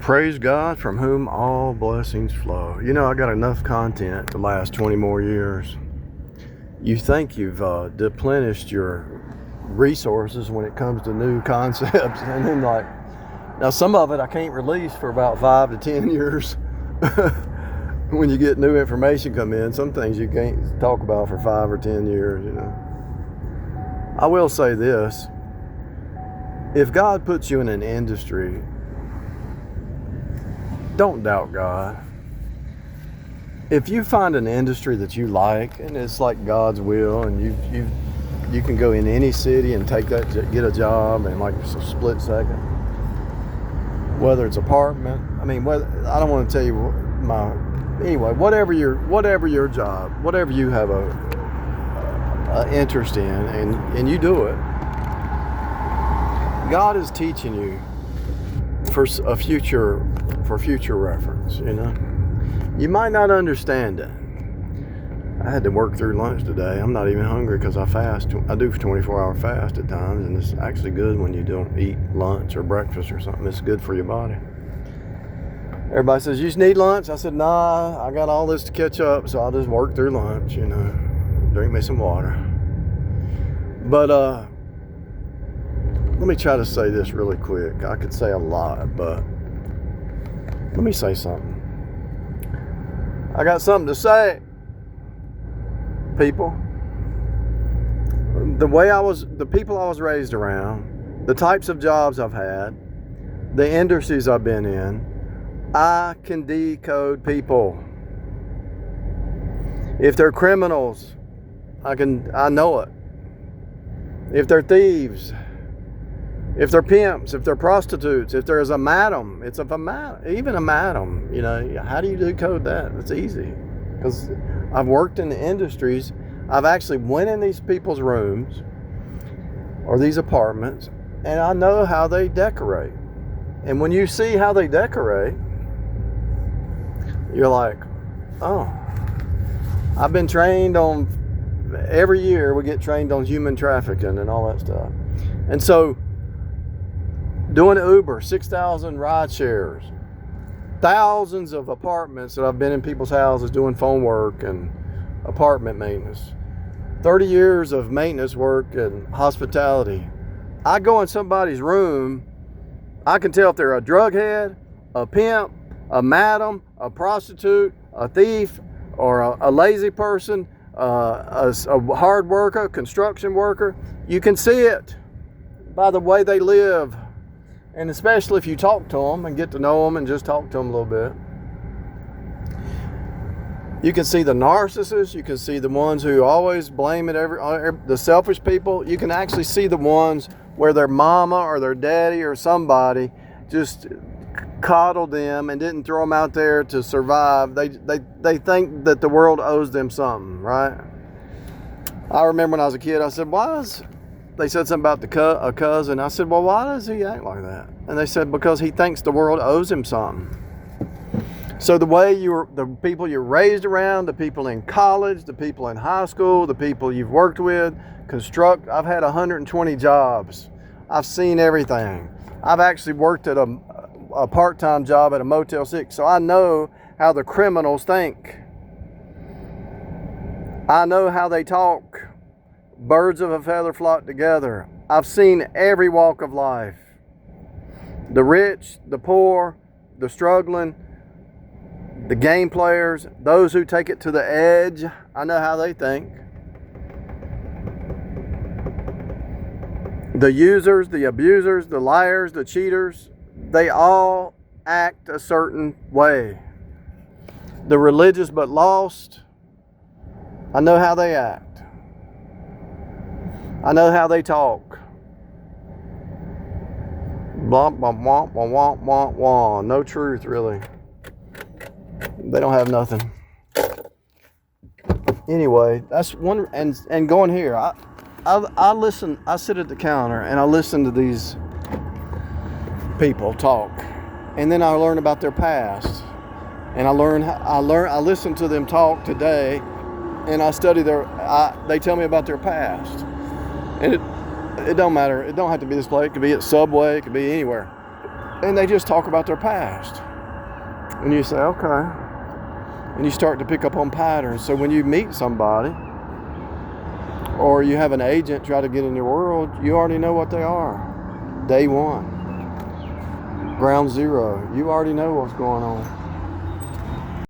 Praise God from whom all blessings flow. You know, I got enough content to last 20 more years. You think you've deplenished your resources when it comes to new concepts, and then now some of it I can't release for about 5 to 10 years. When you get new information come in, some things you can't talk about for 5 or 10 years, you know. I will say this: if God puts you in an industry, don't doubt God. If you find an industry that you like and it's like God's will, and you can go in any city and get a job in like a split second, whether it's apartment, I don't want to tell you whatever your job, whatever you have a interest in, and you do it, God is teaching you for future reference, you know. You might not understand it. I had to work through lunch today. I'm not even hungry because I fast. I do 24-hour fast at times, and it's actually good when you don't eat lunch or breakfast or something. It's good for your body. Everybody says, you just need lunch? I said, nah, I got all this to catch up, so I'll just work through lunch, you know, drink me some water. But let me try to say this really quick. I could say a lot, but let me say something. I got something to say, people. The people I was raised around, the types of jobs I've had, the industries I've been in, I can decode people. If they're criminals, I know it. If they're thieves, if they're pimps, if they're prostitutes, if there's a madam, even a madam, you know, how do you decode that? It's easy, because I've worked in the industries. I've actually went in these people's rooms or these apartments, and I know how they decorate. And when you see how they decorate, you're like, oh, I've been trained on, every year we get trained on human trafficking and all that stuff. And so, doing Uber, 6,000 ride shares, thousands of apartments that I've been in people's houses doing phone work and apartment maintenance, 30 years of maintenance work and hospitality. I go in somebody's room, I can tell if they're a drug head, a pimp, a madam, a prostitute, a thief, or a lazy person, a hard worker, construction worker. You can see it by the way they live. And especially if you talk to them and get to know them and just talk to them a little bit. You can see the narcissists. You can see the ones who always blame it, the selfish people. You can actually see the ones where their mama or their daddy or somebody just coddled them and didn't throw them out there to survive. They think that the world owes them something, right? I remember when I was a kid, I said, they said something about a cousin. I said, well, why does he act like that? And they said, because he thinks the world owes him something. So the people you're raised around, the people in college, the people in high school, the people you've worked with, I've had 120 jobs. I've seen everything. I've actually worked at a part-time job at a Motel 6, so I know how the criminals think. I know how they talk. Birds of a feather flock together. I've seen every walk of life. The rich, the poor, the struggling, the game players, those who take it to the edge. I know how they think. The users, the abusers, the liars, the cheaters, they all act a certain way. The religious but lost, I know how they act. I know how they talk. Blah, blah, blah, blah, blah, blah, blah. No truth, really. They don't have nothing. Anyway, that's one. And going here, I listen. I sit at the counter and I listen to these people talk, and then I learn about their past, and I listen to them talk today, and I study they tell me about their past. And it don't matter. It don't have to be this place. It could be at Subway. It could be anywhere. and they just talk about their past. And you say, okay. And you start to pick up on patterns. So when you meet somebody, or you have an agent try to get in your world, you already know what they are. Day one. Ground zero. You already know what's going on.